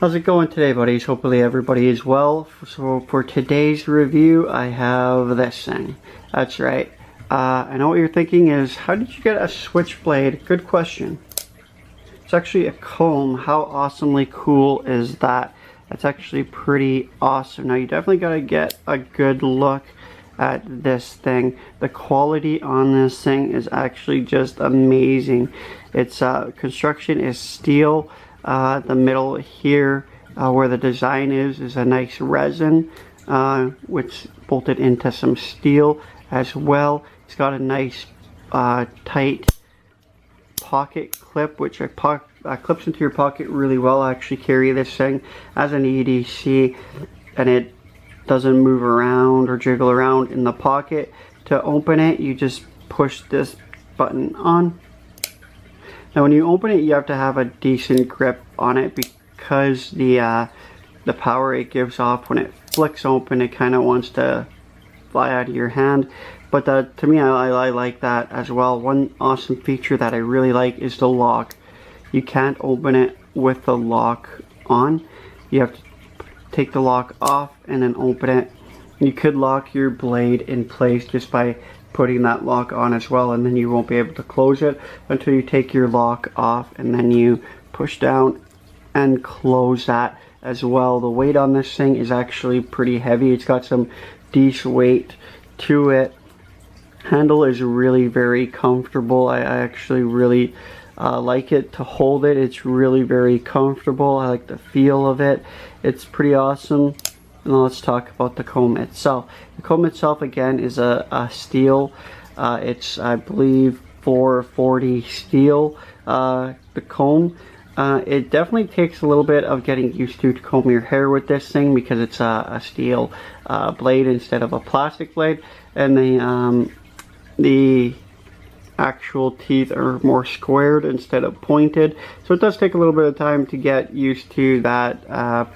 How's it going today, buddies? Hopefully everybody is well. So for today's review, I have this thing. That's right. I know what you're thinking is, how did you get a switchblade? Good question. It's actually a comb. How awesomely cool is that? That's actually pretty awesome. Now you definitely got to get a good look at this thing. The quality on this thing is actually just amazing. Its construction is steel. The middle here where the design is a nice resin which bolted into some steel as well. It's got a nice tight pocket clip which clips into your pocket really well. I actually carry this thing as an EDC and it doesn't move around or jiggle around in the pocket. To open it, you just push this button on. Now when you open it, you have to have a decent grip on it because the power it gives off when it flicks open, it kind of wants to fly out of your hand. But to me, I like that as well. One awesome feature that I really like is the lock. You can't open it with the lock on. You have to take the lock off and then open it. You could lock your blade in place just by putting that lock on as well, and then you won't be able to close it until you take your lock off and then you push down and close that as well. The weight on this thing is actually pretty heavy. It's got some decent weight to it. Handle is really very comfortable. I actually really like it to hold it. It's really very comfortable. I like the feel of it. It's pretty awesome. Now let's talk about the comb itself. The comb itself again is a steel. It's I believe 440 steel. The comb. It definitely takes a little bit of getting used to comb your hair with this thing because it's a steel blade instead of a plastic blade, and the actual teeth are more squared instead of pointed, so it does take a little bit of time to get used to that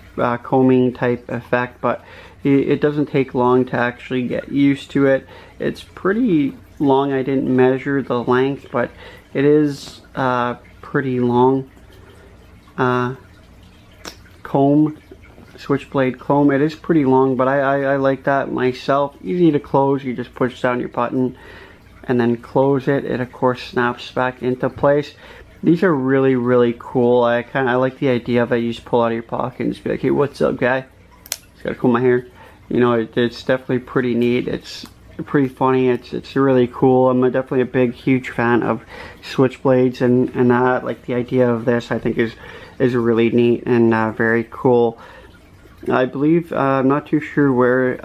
combing type effect, but it doesn't take long to actually get used to it. It's pretty long. I didn't measure the length, but it is pretty long. Comb, switchblade comb, it is pretty long, but I like that myself. Easy to close. You just push down your button and then close it. It of course snaps back into place. These are really cool. I like the idea of it. You just pull out of your pocket and just be like, hey, what's up, guy? Just gotta comb my hair. You know, it's definitely pretty neat. It's pretty funny. It's really cool. I'm definitely a big huge fan of switchblades, and like the idea of this I think is really neat and very cool. I believe I'm not too sure where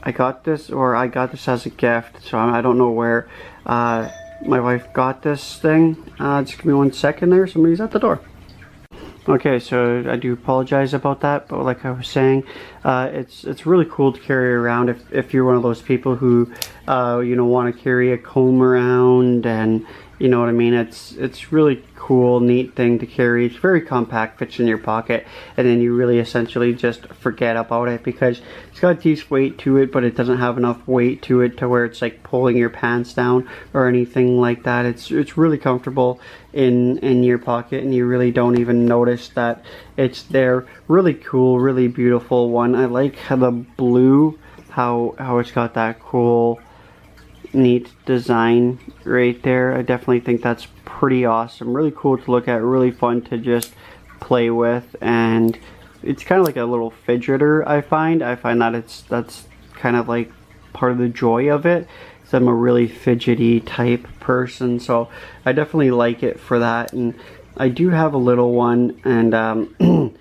I got this, or I got this as a gift, so I don't know where my wife got this thing. Just give me 1 second there, somebody's at the door. Okay, so I do apologize about that, but like I was saying, it's really cool to carry around if you're one of those people who you know, want to carry a comb around, and you know what I mean. It's really cool, neat thing to carry. It's very compact, fits in your pocket, and then you really essentially just forget about it because it's got a decent weight to it, but it doesn't have enough weight to it to where it's like pulling your pants down or anything like that. It's really comfortable in your pocket, and you really don't even notice that it's there. Really cool, really beautiful one. I like how the blue, how it's got that cool neat design right there. I definitely think that's pretty awesome. Really cool to look at, really fun to just play with, and it's kind of like a little fidgeter. I find that's kind of like part of the joy of it. So I'm a really fidgety type person, so I definitely like it for that. And I do have a little one, and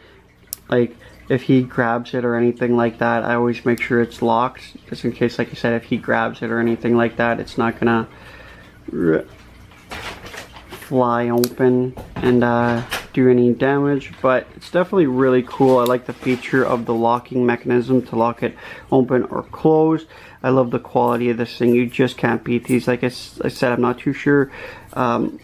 like if he grabs it or anything like that, I always make sure it's locked, just in case, like I said, if he grabs it or anything like that, it's not gonna fly open and do any damage. But it's definitely really cool. I like the feature of the locking mechanism to lock it open or closed. I love the quality of this thing. You just can't beat these. Like I said, I'm not too sure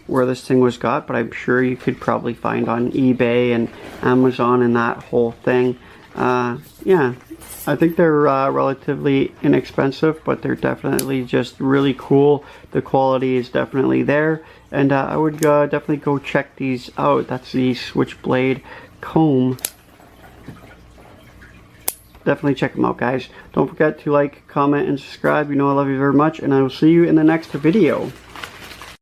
where this thing was got, but I'm sure you could probably find on eBay and Amazon and that whole thing. Yeah, I think they're relatively inexpensive, but they're definitely just really cool. The quality is definitely there, and I would definitely go check these out. That's the switchblade comb. Definitely check them out, guys. Don't forget to like, comment, and subscribe. You know I love you very much, and I will see you in the next video.